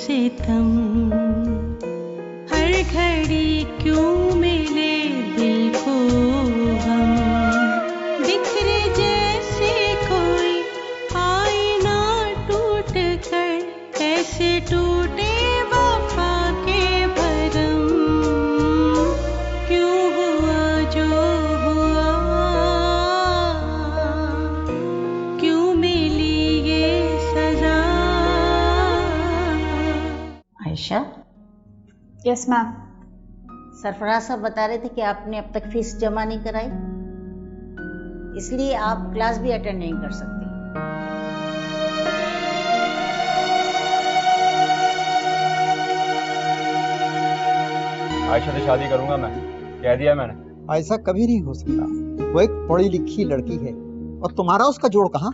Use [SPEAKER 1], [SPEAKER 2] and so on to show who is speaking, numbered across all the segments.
[SPEAKER 1] सितम, हर घड़ी क्यों मिले दिल को हम, बिखरे जैसे कोई आईना टूट कर, कैसे टूटे वफा के भरम, क्यों हुआ जो हुआ, क्यों मिली ये सजा।
[SPEAKER 2] Ayesha,
[SPEAKER 3] yes ma'am.
[SPEAKER 2] सरफराज साहब बता रहे थे कि आपने अब तक फीस जमा नहीं कराई, इसलिए आप क्लास भी अटेंड नहीं कर सकती।
[SPEAKER 4] आयशा से शादी करूंगा मैं, कह दिया मैंने।
[SPEAKER 5] ऐसा कभी नहीं हो सकता, वो एक पढ़ी लिखी लड़की है और तुम्हारा उसका जोड़ कहाँ?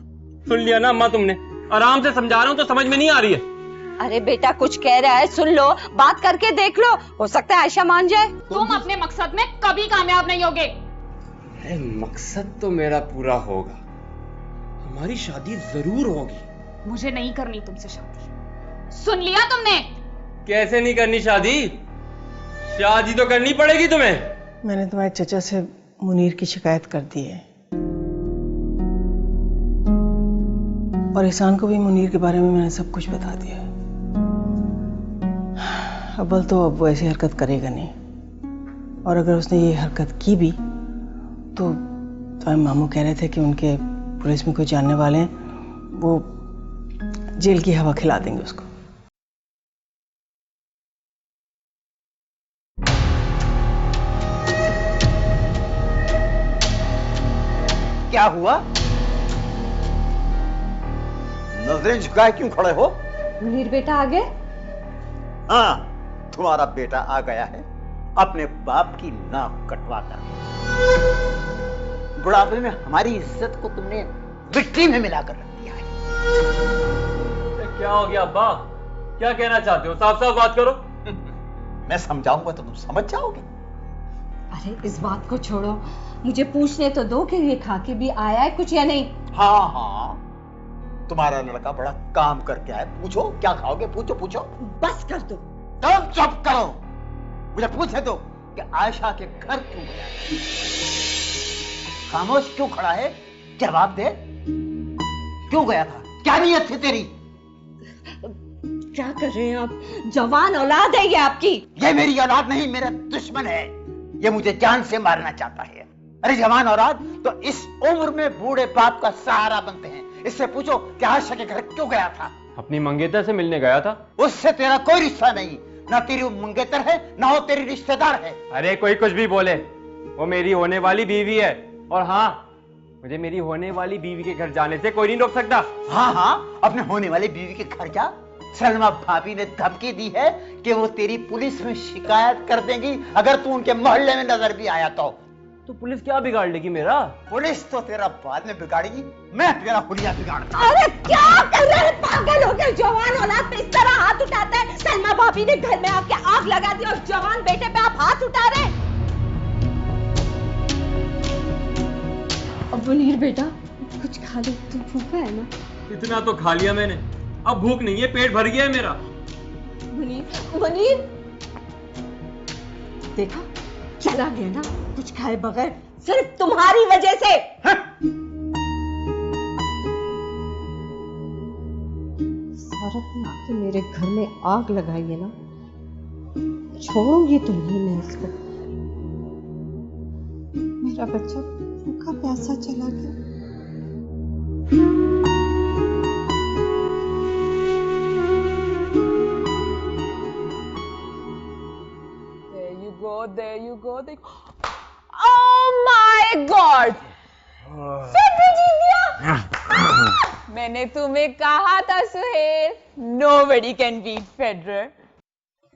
[SPEAKER 4] सुन लिया ना अम्मा तुमने, आराम से समझा रहा हूँ तो समझ में नहीं आ रही है।
[SPEAKER 6] अरे बेटा कुछ कह रहा है, सुन लो, बात करके देख लो, हो सकता है आयशा मान जाए।
[SPEAKER 3] तुम अपने मकसद में कभी कामयाब नहीं होगे।
[SPEAKER 7] अरे मकसद तो मेरा पूरा होगा, हमारी शादी जरूर होगी।
[SPEAKER 3] मुझे नहीं करनी तुमसे शादी, सुन लिया तुमने?
[SPEAKER 7] कैसे नहीं करनी शादी? शादी तो करनी पड़ेगी तुम्हें।
[SPEAKER 8] मैंने तुम्हारे चचा से मुनीर की शिकायत कर दी है और एहसान को भी मुनीर के बारे में मैंने सब कुछ बता दिया है। अव्वल तो अब वो ऐसी हरकत करेगा नहीं, और अगर उसने ये हरकत की भी तो तुम्हारे मामू कह रहे थे कि उनके पुलिस में कोई जानने वाले हैं, वो जेल की हवा खिला देंगे उसको।
[SPEAKER 5] क्या हुआ? नजरें झुकाए क्यों खड़े हो?
[SPEAKER 6] मुनीर बेटा आ गए?
[SPEAKER 5] हाँ, तुम्हारा बेटा आ गया है अपने बाप की नाक कटवा कर। बुढ़ापे में हमारी इज्जत को तुमने मिट्टी में मिलाकर रख दिया है।
[SPEAKER 7] क्या हो गया अब्बा? क्या कहना चाहते हो? साफ साफ बात करो।
[SPEAKER 5] मैं समझाऊंगा तो तुम समझ जाओगे।
[SPEAKER 6] अरे इस बात को छोड़ो, मुझे पूछने तो दो कि ये खा के भी आया है कुछ या नहीं।
[SPEAKER 5] हाँ हाँ, तुम्हारा लड़का बड़ा काम करके आया, पूछो क्या खाओगे, पूछो पूछो।
[SPEAKER 6] बस कर दो।
[SPEAKER 5] तुम चुप करो, मुझे पूछे दो कि आयशा के घर क्यों गया? खामोश क्यों खड़ा है? जवाब दे, क्यों गया था? क्या नीयत थी तेरी?
[SPEAKER 6] क्या कर रहे हैं आप? जवान औलाद है ये आपकी।
[SPEAKER 5] ये मेरी औलाद नहीं, मेरा दुश्मन है। ये मुझे जान से मारना चाहता है। अरे जवान औलाद तो इस उम्र में बूढ़े बाप का सहारा बनते हैं। इससे पूछो कि आयशा के घर क्यों गया था?
[SPEAKER 4] अपनी मंगेतर से मिलने गया था।
[SPEAKER 5] उससे तेरा कोई रिश्ता नहीं, ना तेरी वो मंगेतर है ना वो तेरी रिश्तेदार है।
[SPEAKER 4] अरे कोई कुछ भी बोले, वो मेरी होने वाली बीवी है, और हाँ, मुझे मेरी होने वाली बीवी के घर जाने से कोई नहीं रोक सकता।
[SPEAKER 5] हाँ हाँ, अपने होने वाली बीवी के घर जा। सलमा भाभी ने धमकी दी है कि वो तेरी पुलिस में शिकायत कर देंगी अगर तू उनके मोहल्ले में नजर भी आया तो
[SPEAKER 7] पुलिस क्या बिगाड़ लेगी मेरा?
[SPEAKER 5] पुलिस तो तेरा बाद में बिगाड़ेगी, मैं तेरा हुलिया बिगाड़ता।
[SPEAKER 6] अरे क्या कर रहे हैं? पागल हो गए? जवान औलाद पे इस तरह हाथ उठाते हैं? सलमा भाभी ने घर में आके आग लगा दी और जवान बेटे पे आप हाथ उठा रहे हैं? अब मुनीर बेटा कुछ खा लो, तुम भूखा है ना?
[SPEAKER 4] इतना तो खा लिया मैंने, अब भूख नहीं है, पेट भर गया है मेरा।
[SPEAKER 6] मुनीर, मुनीर देखा, चला गया ना कुछ खाए बगैर, सिर्फ तुम्हारी वजह से। औरत ने आके मेरे घर में आग लगाई है ना, छोड़ूंगी तो नहीं मैं इसको। मेरा बच्चा भूखा प्यासा चला गया।
[SPEAKER 8] There you go. Oh my God! फिर भी जीत गया। मैंने तुम्हें कहा था Suhel, nobody can beat Federer.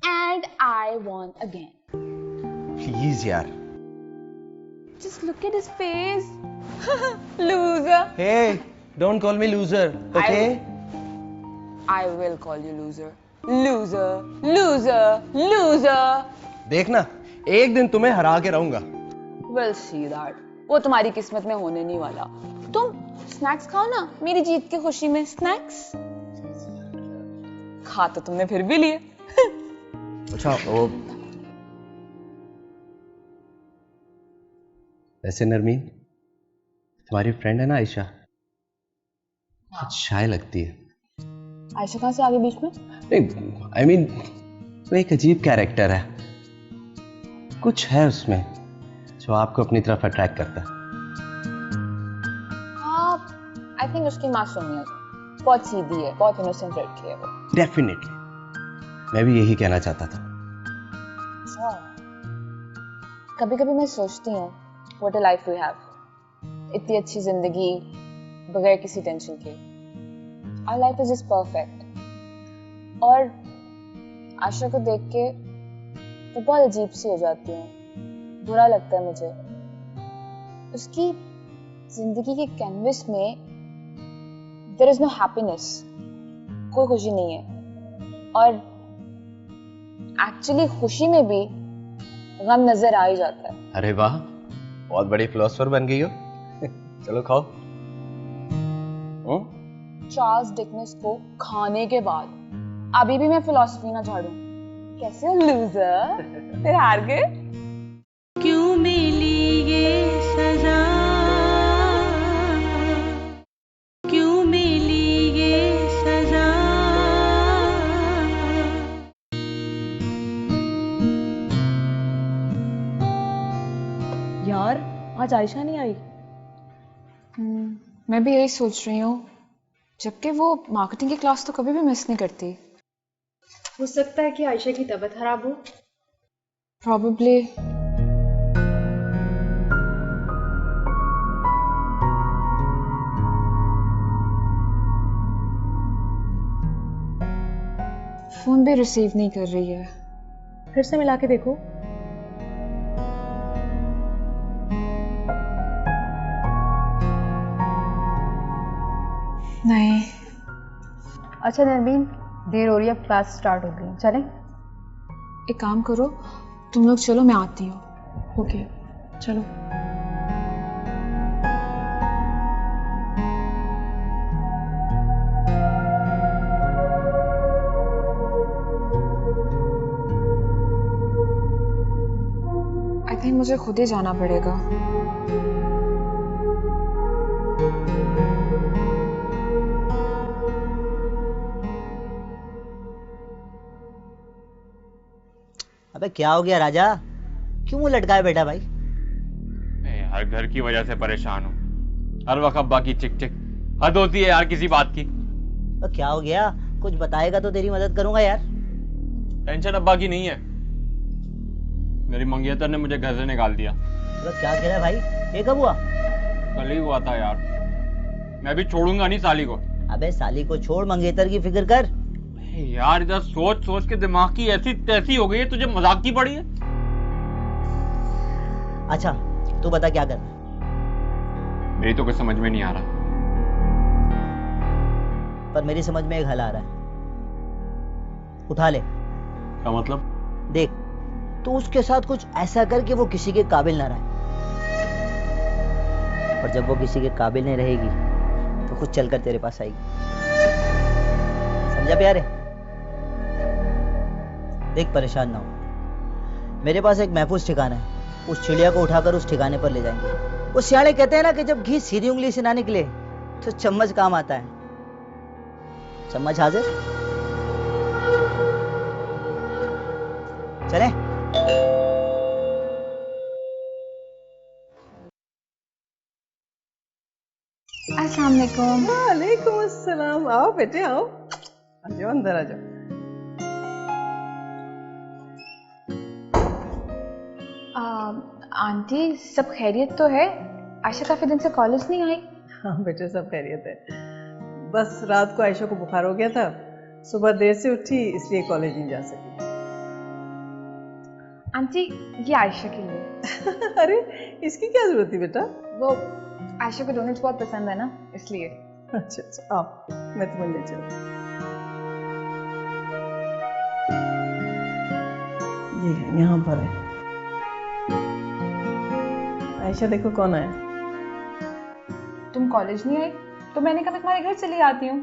[SPEAKER 3] And I won again.
[SPEAKER 5] Please यार।
[SPEAKER 8] Just look at his face. Loser.
[SPEAKER 7] Hey, don't call me loser, okay?
[SPEAKER 8] I will call you loser. Loser, loser, loser.
[SPEAKER 7] देखना, एक दिन तुम्हें हरा के रहूंगा।
[SPEAKER 8] We'll see that. वो तुम्हारी किस्मत में होने नहीं वाला। तुम स्नैक्स खाओ ना मेरी जीत की खुशी में। स्नैक्स
[SPEAKER 3] खा तो तुमने फिर भी लिए।
[SPEAKER 7] अच्छा वो वैसे नरमीन, तुम्हारी फ्रेंड है ना आयशा, बहुत शाय लगती है।
[SPEAKER 3] आयशा कहाँ से आगे बीच में?
[SPEAKER 7] नहीं आई मीन वो एक अजीब कैरेक्टर है, कुछ है उसमें जो आपको अपनी तरफ अट्रैक्ट करता है।
[SPEAKER 3] हाँ, आई थिंक उसकी मासूमियत, बहुत सीधी है, बहुत इनोसेंट लड़की है वो।
[SPEAKER 7] डेफिनेटली, मैं भी यही कहना चाहता था।
[SPEAKER 3] कभी कभी मैं सोचती हूँ what a life we have, इतनी अच्छी जिंदगी बगैर किसी टेंशन के। Our life is just perfect. और आशा को देख के तो बहुत अजीब सी हो जाती हूँ, बुरा लगता है मुझे। उसकी जिंदगी के कैनवस में देयर इज नो हैप्पीनेस, कोई खुशी नहीं है। और एक्चुअली खुशी में भी गम नजर आ ही जाता है।
[SPEAKER 7] अरे वाह, बहुत बड़ी फिलोसोफर बन गई हो। चलो खाओ।
[SPEAKER 3] चार्ल्स डिकन्स को खाने के बाद अभी भी मैं फिलॉसफी ना झाड़ू। कैसे लूजर, फिर हार गए।
[SPEAKER 1] क्यों मिली ये सजा, क्यों मिली ये सजा।
[SPEAKER 6] यार आज आयशा नहीं आई।
[SPEAKER 3] मैं भी यही सोच रही हूँ, जबकि वो मार्केटिंग की क्लास तो कभी भी मिस नहीं करती।
[SPEAKER 6] हो सकता है कि आयशा की तबीयत खराब हो।
[SPEAKER 3] प्रॉबेबली। फोन भी रिसीव नहीं कर रही है।
[SPEAKER 6] फिर से मिला के देखो।
[SPEAKER 3] नहीं।
[SPEAKER 6] अच्छा नरमीन, देर हो रही है, अब क्लास स्टार्ट हो गई, चलें?
[SPEAKER 3] एक काम करो, तुम लोग चलो, मैं आती हूँ।
[SPEAKER 6] ओके चलो।
[SPEAKER 3] आई थिंक मुझे खुद ही जाना पड़ेगा।
[SPEAKER 5] अबे क्या हो गया राजा, क्यों मुंह लटकाए बैठा भाई?
[SPEAKER 4] मैं यार घर की वजह से परेशान हूँ, हर वक्त अब्बा की चिक चिक, हद होती है यार किसी बात की।
[SPEAKER 5] तो क्या हो गया, कुछ बताएगा तो तेरी मदद करूंगा यार।
[SPEAKER 4] टेंशन अब्बा की नहीं है, मेरी मंगेतर ने मुझे घर से निकाल दिया।
[SPEAKER 5] तो क्या कह रहा है भाई, ये कब हुआ?
[SPEAKER 4] कल ही हुआ था यार, मैं भी छोड़ूंगा नहीं साली को।
[SPEAKER 5] अबे साली को छोड़, मंगेतर की फिक्र कर।
[SPEAKER 4] यार इधर सोच सोच के दिमाग की ऐसी तैसी हो गई है, तुझे मजाक की पड़ी है।
[SPEAKER 5] अच्छा तू बता क्या कर।
[SPEAKER 4] मेरी तो कुछ समझ में नहीं आ रहा,
[SPEAKER 5] पर मेरी समझ में एक हल आ रहा है, उठा ले।
[SPEAKER 4] क्या मतलब?
[SPEAKER 5] देख तू उसके साथ कुछ ऐसा कर कि वो किसी के काबिल ना रहे, और जब वो किसी के काबिल नहीं रहेगी तो खुद चलकर तेरे पास आएगी। समझा प्यारे? देख परेशान ना हो, मेरे पास एक महफूज ठिकाना है, उस चिड़िया को उठाकर उस ठिकाने पर ले जाएंगे। वो सियाने कहते हैं ना कि जब घी सीधी उंगली से ना निकले तो चम्मच काम आता है। चम्मच हाजिर, चले?
[SPEAKER 3] अस्सलाम वालेकुम।
[SPEAKER 8] वालेकुम अस्सलाम। आओ बेटे आओ, आ जाओ अंदर आ जाओ।
[SPEAKER 3] आंटी सब खैरियत तो है? आयशा काफी दिन से कॉलेज नहीं आई।
[SPEAKER 8] हाँ बेटे सब खैरियत है, बस रात को आयशा को बुखार हो गया था, सुबह देर से उठी इसलिए कॉलेज नहीं जा सकी।
[SPEAKER 3] आंटी ये आयशा के लिए।
[SPEAKER 8] अरे इसकी क्या जरूरत थी बेटा?
[SPEAKER 3] वो आयशा को डोनट्स बहुत पसंद है ना, इसलिए।
[SPEAKER 8] अच्छा अच्छा आओ, मैं तुम्हें ले चलती। ये है, यहाँ पर है। आयशा देखो कौन आया।
[SPEAKER 3] तुम कॉलेज नहीं आई तो मैंने कहा मैं तुम्हारे घर चली आती हूँ।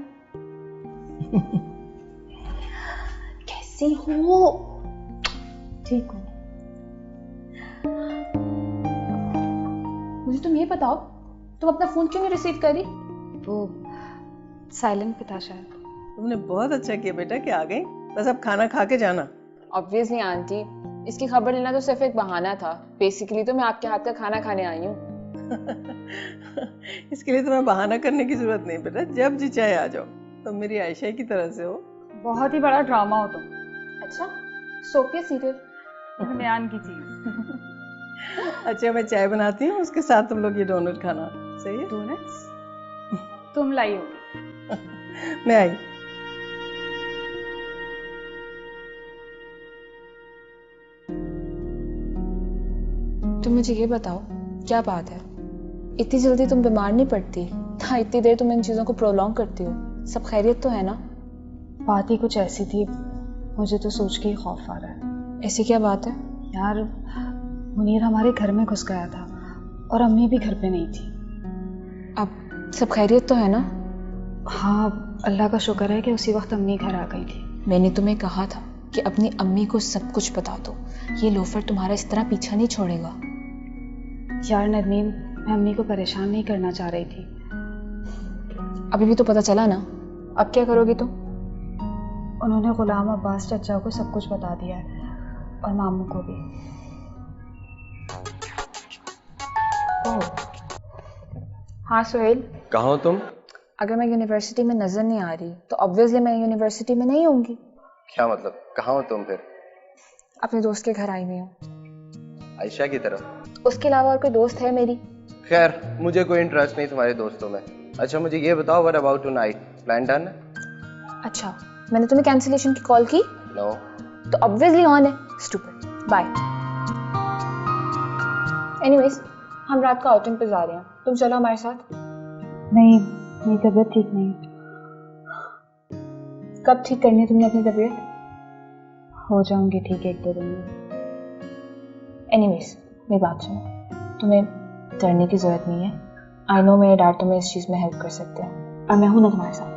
[SPEAKER 3] कैसी हो? ठीक हूँ। मुझे तुम ये बताओ, तुम अपना फोन क्यों नहीं रिसीव करी? वो साइलेंट पे था शायद।
[SPEAKER 8] तुमने बहुत अच्छा किया बेटा कि आ गई। बस अब खाना खा के जाना।
[SPEAKER 3] ऑब्वियसली आंटी, इसकी खबर लेना तो सिर्फ एक बहाना था। बेसिकली तो मैं आपके हाथ का खाना खाने आई हूँ।
[SPEAKER 8] इसके लिए तुम्हें बहाना करने की जरूरत नहीं बेटा, जब जी चाहे आ जाओ। तुम मेरी आयशा की तरह से हो।
[SPEAKER 9] बहुत ही बड़ा ड्रामा हो तुम।
[SPEAKER 3] अच्छा, सोफिया सीरियल
[SPEAKER 9] बयान की चीज।
[SPEAKER 8] अच्छा मैं चाय बनाती हूँ, उसके साथ तुम लोग ये डोनट खाना। सही है?
[SPEAKER 9] डोनट्स तुम लाई हो?
[SPEAKER 8] मैं आई।
[SPEAKER 3] तुम मुझे ये बताओ, क्या बात है? इतनी जल्दी तुम बीमार नहीं पड़ती? हाँ, इतनी देर तुम इन चीजों को प्रोलॉन्ग करती हो। सब खैरियत तो है ना?
[SPEAKER 9] बात ही कुछ ऐसी थी, मुझे तो सोच के ही खौफ आ रहा है।
[SPEAKER 3] ऐसी क्या बात है?
[SPEAKER 9] यार, मुनीर हमारे घर में घुस गया था और अम्मी भी घर पे नहीं थी।
[SPEAKER 3] अब सब खैरियत तो है ना?
[SPEAKER 9] हाँ, अल्लाह का शुक्र है कि उसी वक्त अम्मी घर आ गई थी।
[SPEAKER 3] मैंने तुम्हें कहा था कि अपनी अम्मी को सब कुछ बता दो। ये लोफर तुम्हारा इस तरह पीछा नहीं छोड़ेगा।
[SPEAKER 9] यार नदनीम, मैं अम्मी को परेशान नहीं करना चाह रही थी।
[SPEAKER 3] अभी भी तो पता चला ना, अब क्या करोगी तुम?
[SPEAKER 9] उन्होंने गुलाम अब्बास चचा को सब कुछ बता दिया है और मामू को भी।
[SPEAKER 3] हाँ सुहेल,
[SPEAKER 7] कहाँ हो तुम?
[SPEAKER 3] अगर मैं यूनिवर्सिटी में नजर नहीं आ रही तो ऑब्वियसली मैं यूनिवर्सिटी में नहीं होंगी।
[SPEAKER 7] क्या मतलब, कहाँ हो तुम फिर?
[SPEAKER 3] अपने दोस्त के घर आई हुई हूँ।
[SPEAKER 7] आयशा की तरफ?
[SPEAKER 3] उसके अलावा और कोई दोस्त है मेरी?
[SPEAKER 7] खैर, मुझे कोई इंटरेस्ट नहीं तुम्हारे दोस्तों में। अच्छा मुझे ये बताओ, what about tonight? Plan done है?
[SPEAKER 3] अच्छा, मैंने तुम्हें कैंसिलेशन की कॉल की?
[SPEAKER 7] नो।
[SPEAKER 3] तो ऑब्वियसली ऑन है। स्टूपिड। बाय। एनीवेज, हम रात को आउटिंग पे जा रहे हैं, तुम चलो हमारे साथ।
[SPEAKER 9] नहीं, मेरी तबीयत ठीक नहीं।
[SPEAKER 3] कब ठीक करनी है तुमने अपनी तबीयत?
[SPEAKER 9] हो जाऊंगी ठीक 1-2 दिन में।
[SPEAKER 3] एनीवेज, मेरी बात सुनो, तुम्हें डरने की जरूरत नहीं है। आई नो मेरे डैड तुम्हें इस चीज में हेल्प कर सकते हैं और मैं हूं ना तुम्हारे साथ।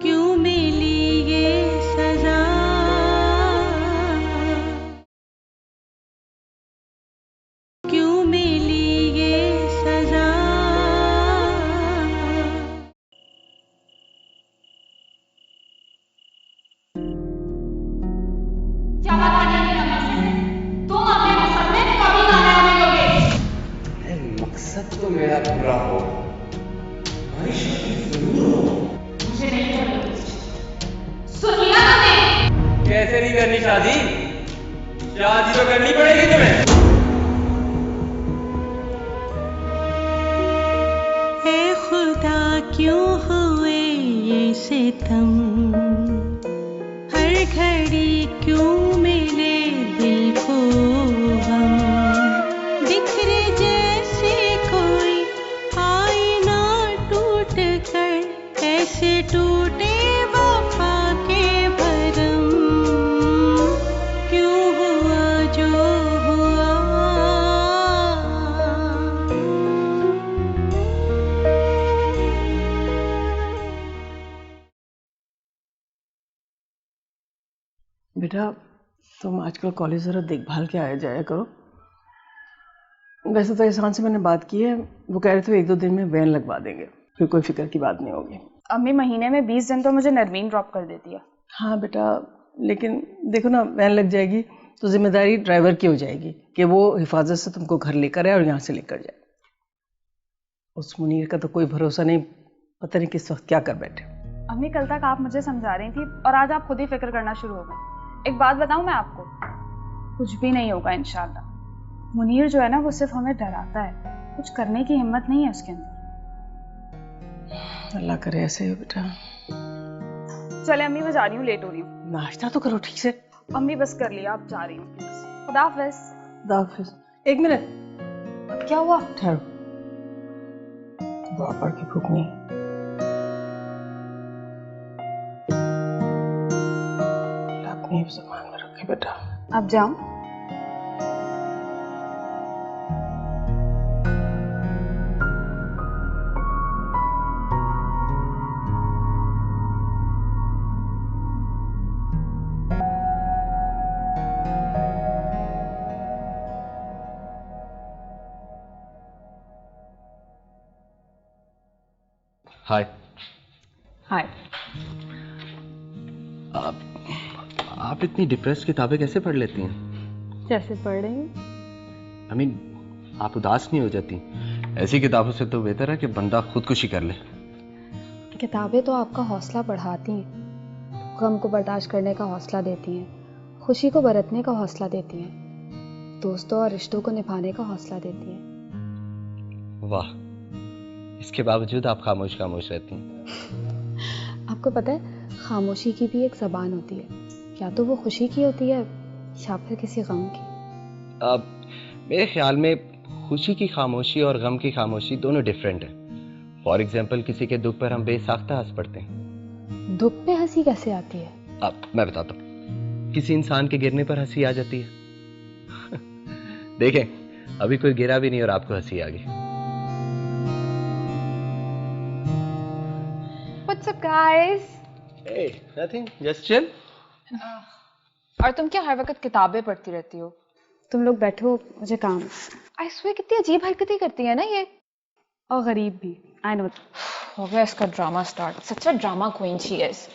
[SPEAKER 1] क्यों मिली ये सजा, क्यों मिली ये सजा।
[SPEAKER 7] मकसद तो मेरा पूरा हो, कैसे नहीं करनी शादी? शादी तो करनी पड़ेगी तुम्हें।
[SPEAKER 1] ए खुदा क्यों हुए ये सितम, हर घड़ी क्यों मिले दिल को हम, बिखरे जैसे कोई आईना टूट कर, ऐसे टूटे वफा के भरम, क्यों हुआ जो हुआ।
[SPEAKER 8] बेटा तुम आजकल कॉलेज जरा देखभाल के आया जाया करो। वैसे तो एहसान से मैंने बात की है, वो कह रहे थे 1-2 दिन में वैन लगवा देंगे, फिर कोई फिक्र की बात नहीं होगी।
[SPEAKER 9] अम्मी महीने में 20 दिन तो मुझे नरमीन ड्रॉप कर देती है।
[SPEAKER 8] हाँ बेटा, लेकिन देखो ना, वैन लग जाएगी तो जिम्मेदारी ड्राइवर की हो जाएगी कि वो हिफाजत से तुमको घर लेकर आए और यहाँ से लेकर जाए। उस मुनीर का तो कोई भरोसा नहीं, पता नहीं किस वक्त क्या कर बैठे।
[SPEAKER 9] अम्मी कल तक आप मुझे समझा रही थी और आज आप खुद ही फिक्र करना शुरू हो गए। एक बात बताऊं मैं आपको, कुछ भी नहीं होगा इंशाल्लाह। मुनीर जो है ना, वो सिर्फ हमें डराता है, कुछ करने की हिम्मत नहीं है उसके अंदर।
[SPEAKER 8] अल्लाह करे ऐसे ही बेटा।
[SPEAKER 9] चले अम्मी, मैं जा रही हूँ, लेट हो रही हूँ।
[SPEAKER 8] नाश्ता तो करो ठीक से।
[SPEAKER 9] अम्मी बस कर लिया, आप जा रही हूँ प्लीज। खुदा हाफिज।
[SPEAKER 8] खुदा हाफिज। 1 मिनट,
[SPEAKER 9] क्या हुआ?
[SPEAKER 8] ठहरो, दुआ पढ़ के फूकनी। अपनी ज़बान में रखे बेटा।
[SPEAKER 9] अब जाऊं?
[SPEAKER 7] हाय।
[SPEAKER 3] हाय।
[SPEAKER 7] आप इतनी डिप्रेस्ड किताबें कैसे पढ़ लेती हैं?
[SPEAKER 3] जैसे पढ़ रही हूँ।
[SPEAKER 7] I mean, आप उदास नहीं हो जाती? ऐसी किताबों से तो बेहतर है कि बंदा खुदकुशी कर ले।
[SPEAKER 9] किताबें तो आपका हौसला बढ़ाती हैं, गम को बर्दाश्त करने का हौसला देती हैं, खुशी को बरतने का हौसला देती हैं, दोस्तों और रिश्तों को निभाने का हौसला देती हैं।
[SPEAKER 7] वाह, इसके बावजूद आप खामोश खामोश रहती हैं।
[SPEAKER 9] आपको पता है, खामोशी की भी एक ज़बान होती है, या तो वो खुशी की होती है या फिर किसी गम की।
[SPEAKER 7] अब मेरे ख्याल में खुशी की खामोशी और गम की खामोशी दोनों डिफरेंट है। फॉर एग्जाम्पल, किसी के दुख पर हम बेसाख्ता हंस पड़ते हैं।
[SPEAKER 9] दुख पे हंसी कैसे आती है?
[SPEAKER 7] अब मैं बताता हूँ। किसी इंसान के गिरने पर हंसी आ जाती है। देखें, अभी कोई गिरा भी नहीं और आपको हंसी आ गई।
[SPEAKER 3] What's up, guys?
[SPEAKER 7] Hey, nothing, just chill.
[SPEAKER 3] और तुम क्या हर वक्त किताबें पढ़ती रहती हो?
[SPEAKER 9] तुम लोग बैठो, मुझे काम।
[SPEAKER 3] I swear कितनी अजीब हरकतें करती है ना ये।
[SPEAKER 9] और गरीब भी। I know.
[SPEAKER 3] हो गया इसका ड्रामा स्टार्ट। सच में drama queen she is.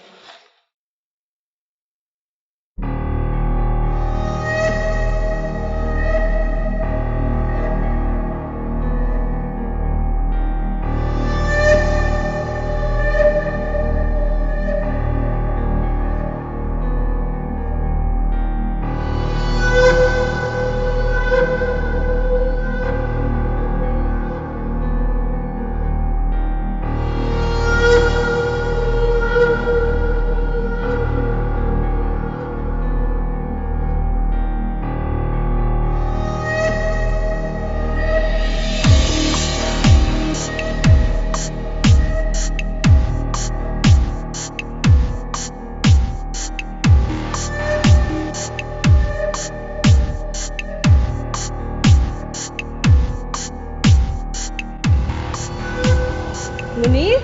[SPEAKER 6] Munir,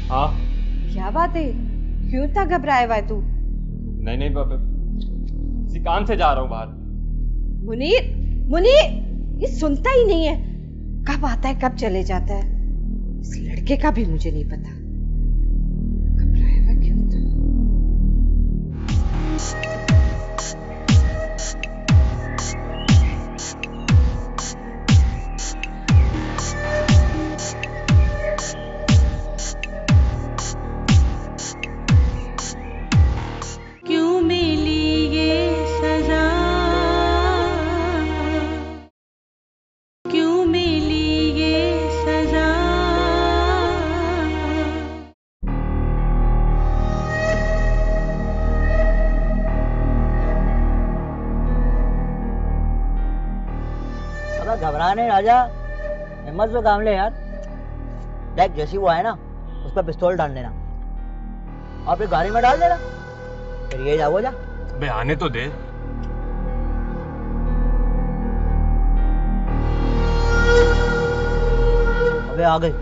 [SPEAKER 4] हाँ।
[SPEAKER 6] क्या बात है? क्यों इतना घबराया हुआ है तू?
[SPEAKER 4] नहीं बाबा, किसी काम से जा रहा हूँ बाहर।
[SPEAKER 6] मुनीर, मुनीर, ये सुनता ही नहीं है। कब आता है, कब चले जाता है? इस लड़के का भी मुझे नहीं पता। घबराया हुआ क्यों था?
[SPEAKER 1] क्यों मिली ये सजा, क्यों मिली ये सजा।
[SPEAKER 5] अबे घबरा नहीं राजा, हिम्मत से काम ले यार। देख, जैसी वो आए ना, उस पर पिस्तौल डाल देना और फिर गाड़ी में डाल देना, फिर ये जाओ जा।
[SPEAKER 4] अबे आने तो दे।
[SPEAKER 5] अबे आ गई।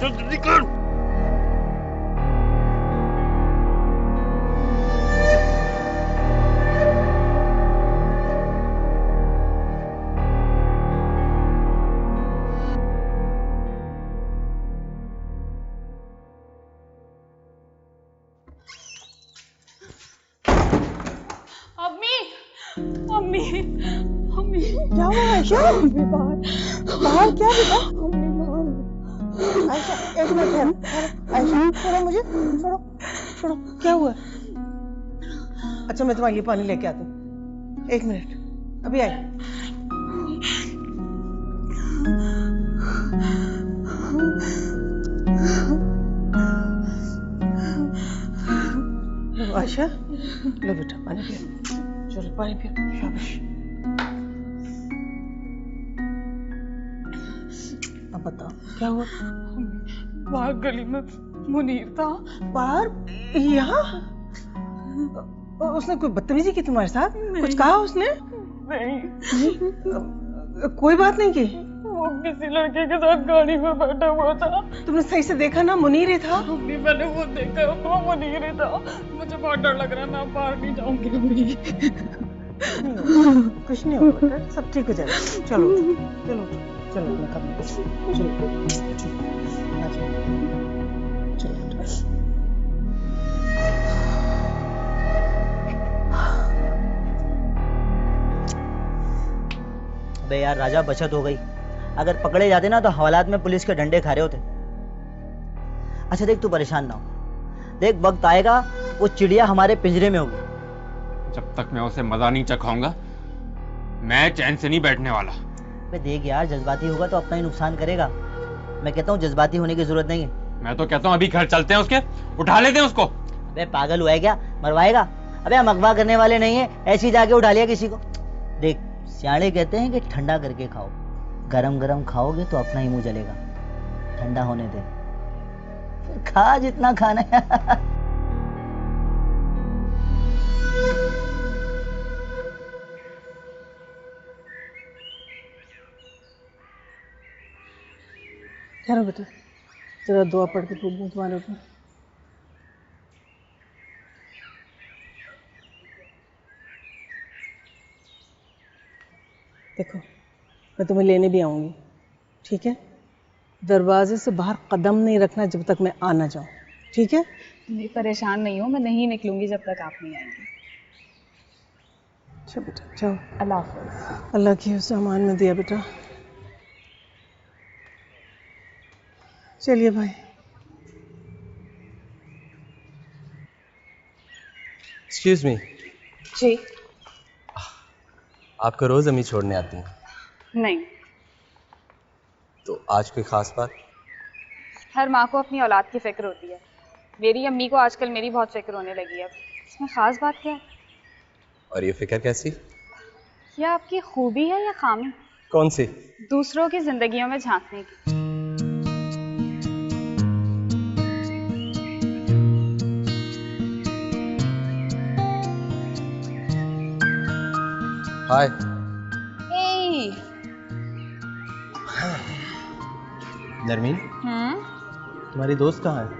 [SPEAKER 4] जल्दी कर।
[SPEAKER 9] अम्मी, अम्मी, अम्मी।
[SPEAKER 6] क्या हुआ आयशा? बाहर क्या बेटा? आयशा, एक मिनट ठहरो। आयशा, छोड़ो मुझे, छोड़ो, छोड़ो। क्या हुआ? अच्छा, मैं तुम्हारे लिए पानी लेके आती हूँ। एक मिनट, अभी आई।
[SPEAKER 8] आयशा, लो बेटा पानी पियो, चलो पानी पियो, शाबाश। अब बताओ क्या हुआ?
[SPEAKER 9] बाहर गली में मुनीर था।
[SPEAKER 8] बाहर यहाँ? उसने कोई बदतमीजी की तुम्हारे साथ? कुछ कहा उसने?
[SPEAKER 9] नहीं।
[SPEAKER 8] कोई बात नहीं की?
[SPEAKER 9] वो किसी लड़के के साथ गाड़ी में बैठा हुआ था।
[SPEAKER 8] तुमने सही से देखा ना? मुनीर ही था?
[SPEAKER 9] अम्मी मैंने वो देखा, वो मुनीर ही था। मुझे बहुत डर लग रहा है, मैं बाहर नहीं जाऊंगी अम्मी।
[SPEAKER 8] कुछ नहीं होगा बेटा, सब ठीक हो जाएगा। चलो चलो चलो अपना काम करो। चलो चलो।
[SPEAKER 5] अबे यार राजा, बचत हो गई। अगर पकड़े जाते ना तो हवालात में पुलिस के डंडे खा रहे होते। अच्छा देख, तू परेशान ना हो। देख वक्त आएगा वो चिड़िया हमारे पिंजरे में होगी।
[SPEAKER 4] जब तक मैं उसे मजा नहीं चखाऊंगा मैं चैन से नहीं बैठने वाला।
[SPEAKER 5] अबे देख यार, जज्बाती होगा तो अपना ही नुकसान करेगा। मैं कहता हूँ जज्बाती होने की जरूरत नहीं है।
[SPEAKER 4] मैं तो कहता हूँ अभी घर चलते हैं, उसके उठा लेते हैं उसको।
[SPEAKER 5] अबे पागल हुआ है क्या? मरवाएगा? अबे हम अगवा करने वाले नहीं है, ऐसे ही जाके उठा लिया किसी को। देख सियाणे कहते हैं कि ठंडा करके खाओ, गरम गरम खाओगे तो अपना ही मुंह जलेगा। ठंडा होने दे, फिर खा जितना खाना है।
[SPEAKER 8] ठहरो बेटा, जरा दुआ पढ़ के फूक दूं तुम्हारे ऊपर। देखो मैं तुम्हें लेने भी आऊंगी, ठीक है? दरवाजे से बाहर कदम नहीं रखना जब तक मैं आ ना जाऊं, ठीक है?
[SPEAKER 9] नहीं, परेशान नहीं हो, मैं नहीं निकलूंगी जब तक आप नहीं आएंगे।
[SPEAKER 8] अच्छा बेटा जाओ।
[SPEAKER 9] अल्लाह हाफ़िज़।
[SPEAKER 8] अल्लाह की उस अमान में दिया बेटा। चलिए भाई।
[SPEAKER 7] एक्सक्यूज मी,
[SPEAKER 9] जी।
[SPEAKER 7] आपको रोज अम्मी छोड़ने आती हैं?
[SPEAKER 9] नहीं,
[SPEAKER 7] तो आज कोई खास बात?
[SPEAKER 9] हर माँ को अपनी औलाद की फिक्र होती है। मेरी अम्मी को आजकल मेरी बहुत फिक्र होने लगी है। इसमें खास बात क्या है?
[SPEAKER 7] और ये फिक्र कैसी?
[SPEAKER 9] ये आपकी खूबी है या खामी?
[SPEAKER 7] कौन सी?
[SPEAKER 9] दूसरों की जिंदगियों में झांकने की।
[SPEAKER 7] हाय। नरमीन, तुम्हारी दोस्त कहाँ है?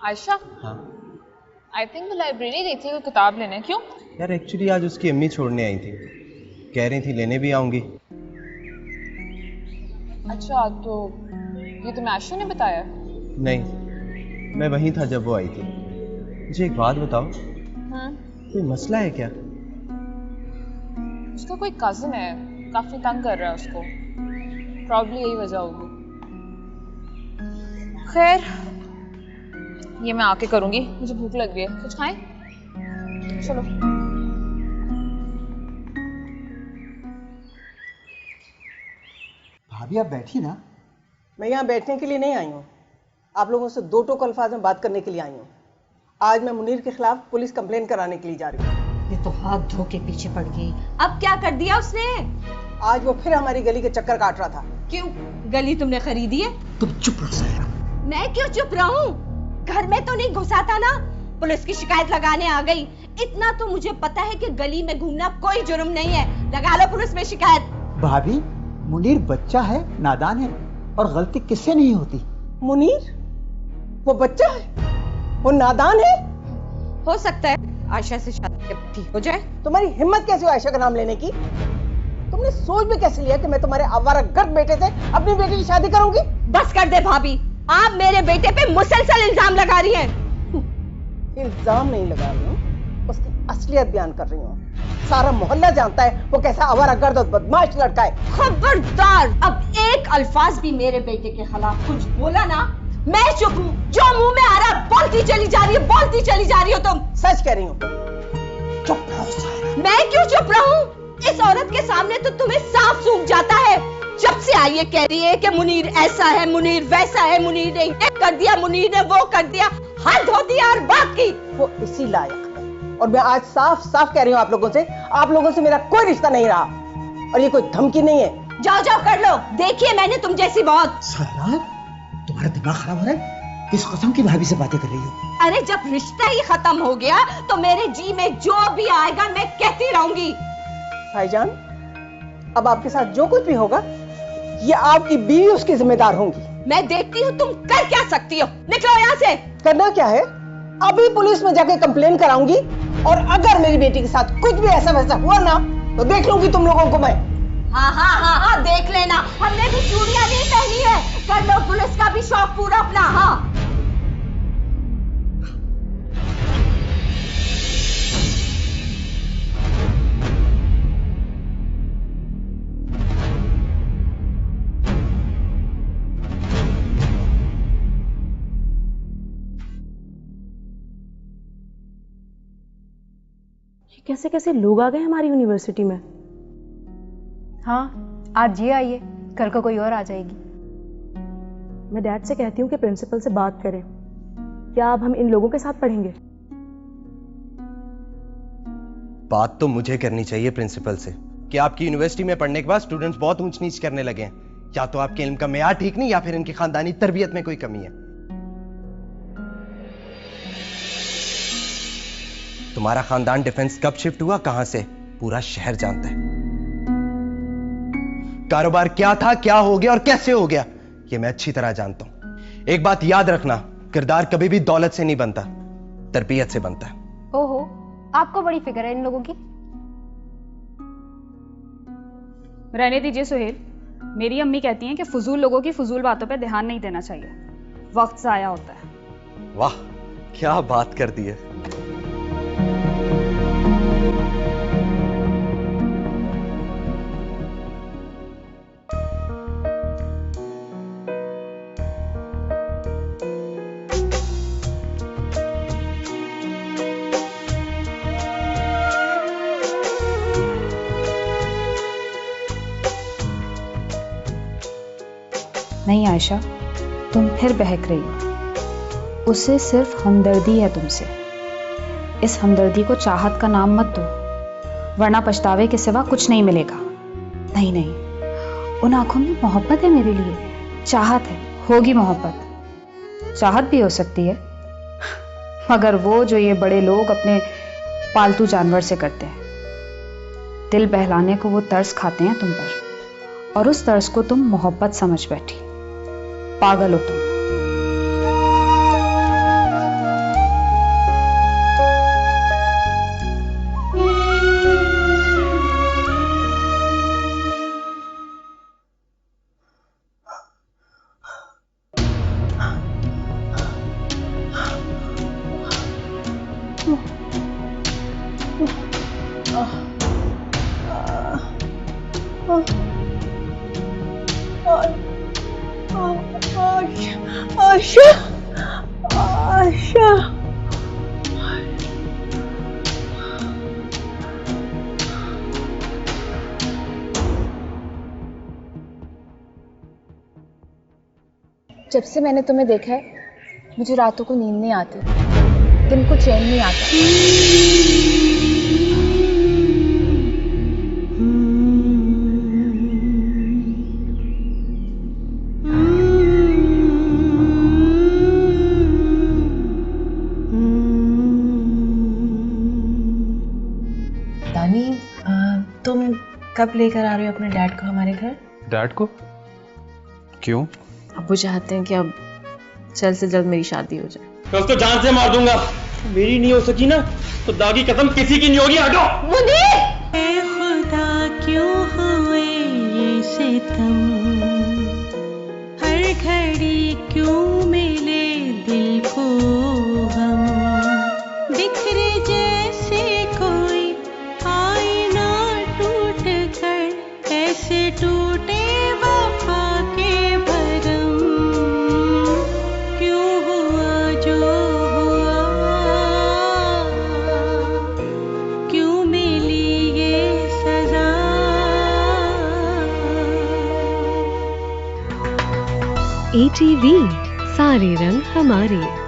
[SPEAKER 3] आयशा?
[SPEAKER 7] हाँ
[SPEAKER 3] आई थिंक वो लाइब्रेरी गई थी कोई किताब लेने। क्यों?
[SPEAKER 7] यार एक्चुअली आज उसकी अम्मी छोड़ने आई थी, कह रही थी लेने भी आऊंगी।
[SPEAKER 3] अच्छा, तो ये तुम्हें आयशा ने बताया?
[SPEAKER 7] नहीं, मैं वहीं था जब वो आई थी। मुझे एक बात बताओ, कोई मसला है क्या?
[SPEAKER 3] उसका कोई कजिन है, काफी तंग कर रहा है उसको, प्रॉब्ली यही वजह होगी। खैर ये मैं आके करूंगी, मुझे भूख लग गई है, कुछ खाएं? चलो।
[SPEAKER 10] भाभी आप बैठी ना।
[SPEAKER 8] मैं यहाँ बैठने के लिए नहीं आई हूँ, आप लोगों से दो टोक अल्फाज में बात करने के लिए आई हूँ। आज मैं मुनीर के खिलाफ पुलिस कंप्लेन कराने के लिए जा रही हूँ।
[SPEAKER 6] ये तो हाथ धो के पीछे पड़ गई। अब क्या कर दिया उसने?
[SPEAKER 8] आज वो फिर हमारी गली के चक्कर काट रहा था।
[SPEAKER 6] क्यों? गली तुमने खरीदी है?
[SPEAKER 10] तुम चुप रहो सायरा।
[SPEAKER 6] मैं क्यों चुप रहूं? घर में तो नहीं घुसा था ना? पुलिस की शिकायत लगाने आ गई। इतना तो मुझे पता है कि गली में घूमना कोई जुर्म नहीं है। लगा लो पुलिस में शिकायत।
[SPEAKER 10] भाभी मुनीर बच्चा है, नादान है, और गलती किससे नहीं होती।
[SPEAKER 8] मुनीर वो बच्चा है, वो नादान है?
[SPEAKER 6] हो सकता है आयशा से शादी ठीक हो जाए।
[SPEAKER 8] तुम्हारी हिम्मत कैसे हुई आयशा का नाम लेने की? तुमने सोच भी कैसे लिया कि मैं तुम्हारे आवारागर्द बेटे से अपनी बेटी की शादी करूंगी?
[SPEAKER 6] बस कर दे भाभी, आप मेरे बेटे पे मुसलसल इल्जाम लगा रही हैं।
[SPEAKER 8] इल्जाम नहीं लगा रही हूँ, उसकी असलियत बयान कर रही हूँ। सारा मोहल्ला जानता है वो कैसा आवारागर्द और बदमाश लड़का है।
[SPEAKER 6] खबरदार, अब एक अल्फाज भी मेरे बेटे के खिलाफ कुछ बोला ना, मैं चुप हूँ। जो मुंह में आ रहा बोलती चली जा रही है, बोलती चली जा रही हो तुम।
[SPEAKER 8] सच कह रही हूँ।
[SPEAKER 10] चुप रहो सायरा।
[SPEAKER 6] मैं क्यों चुप रहूं? इस औरत के सामने तो तुम्हें साफ सूख जाता है। जब से आई है कह रही है कि मुनीर ऐसा है, मुनीर वैसा है, मुनीर ने ये कर दिया, मुनीर ने वो कर दिया, हद धो दिया और बात की।
[SPEAKER 8] वो इसी लायक है। और मैं आज साफ साफ कह रही हूँ आप लोगों से मेरा कोई रिश्ता नहीं रहा, और ये कोई धमकी नहीं है।
[SPEAKER 6] जाओ जाओ कर लो, देखिए मैंने तुम जैसी बहुत।
[SPEAKER 10] सरदार, तुम्हारा दिमाग खराब हो रहा है? किस कसम की भाभी से बातें कर रही हो?
[SPEAKER 6] अरे जब रिश्ता ही खत्म हो गया तो मेरे जी में जो भी आएगा मैं कहती रहूंगी।
[SPEAKER 8] भाईजान, अब आपके साथ जो कुछ भी होगा ये आपकी बीवी उसकी जिम्मेदार होंगी।
[SPEAKER 6] मैं देखती हूँ तुम कर क्या सकती हो। निकलो यहाँ से।
[SPEAKER 8] करना क्या है? अभी पुलिस में जाके कंप्लेन कराऊंगी, और अगर मेरी बेटी के साथ कुछ भी ऐसा वैसा हुआ ना तो देख लूंगी तुम लोगों को मैं।
[SPEAKER 6] हाँ हाँ हाँ हाँ, देख लेना। हमने भी चूड़ियां नहीं पहनी है। कर लो पुलिस का भी शौक पूरा अपना। हाँ
[SPEAKER 11] कैसे कैसे लोग आ गए हमारी यूनिवर्सिटी में।
[SPEAKER 12] हाँ, आज ये आई है, कल को कोई और आ जाएगी।
[SPEAKER 11] मैं डैड से कहती हूँ कि प्रिंसिपल से बात करें। क्या अब हम इन लोगों के साथ पढ़ेंगे?
[SPEAKER 7] बात तो मुझे करनी चाहिए प्रिंसिपल से कि आपकी यूनिवर्सिटी में पढ़ने के बाद स्टूडेंट्स बहुत ऊंच नीच करने लगे हैं। या तो आपके इल्म का मेयार ठीक नहीं, या फिर इनकी खानदानी तरबियत में कोई कमी है। तुम्हारा खानदान डिफेंस कब शिफ्ट हुआ, कहां से, पूरा शहर जानता है। कारोबार क्या था, क्या हो गया और कैसे हो गया, ये मैं अच्छी तरह जानता हूं। एक बात याद रखना, किरदार कभी भी दौलत से नहीं बनता, तरबियत से बनता है।
[SPEAKER 12] ओहो, आपको बड़ी फिक्र है इन लोगों की।
[SPEAKER 9] रहने दीजिए सुहेल। मेरी अम्मी कहती हैं कि फजूल लोगों की फजूल बातों पे ध्यान नहीं देना चाहिए, वक्त जाया होता है।
[SPEAKER 7] वाह, क्या बात कर दी है।
[SPEAKER 9] नहीं आयशा, तुम फिर बहक रही हो। उसे सिर्फ हमदर्दी है तुमसे। इस हमदर्दी को चाहत का नाम मत दो, वरना पछतावे के सिवा कुछ नहीं मिलेगा। नहीं नहीं, उन आंखों में मोहब्बत है मेरे लिए, चाहत है, होगी मोहब्बत। चाहत भी हो सकती है, मगर वो जो ये बड़े लोग अपने पालतू जानवर से करते हैं। दिल बहलाने को वो तरस खाते हैं तुम पर, और उस तरस को तुम मोहब्बत समझ बैठी। पागल हो तुम।
[SPEAKER 8] आशा, आशा,
[SPEAKER 3] जब से मैंने तुम्हें देखा है मुझे रातों को नींद नहीं आती, दिन को चैन नहीं आता।
[SPEAKER 8] तुम कब लेकर आ रहे हो अपने डैड को हमारे घर?
[SPEAKER 13] डैड को? क्यों?
[SPEAKER 8] अब्बू चाहते हैं कि अब जल्द से जल्द मेरी शादी हो जाए।
[SPEAKER 4] मैं उसको जान से मार दूंगा। मेरी नहीं हो सकी ना तो दागी कसम किसी की नहीं होगी। हटो।
[SPEAKER 1] ऐ खुदा क्यों हुए ये सितम, हर घड़ी क्यों मिले दिल को हम, बिखरे जैसे कोई आईना टूट कर, ऐसे टूटे वफा के भरम, क्यों हुआ जो हुआ, क्यों मिली ये सजा।
[SPEAKER 14] ATV, सारे रंग हमारे।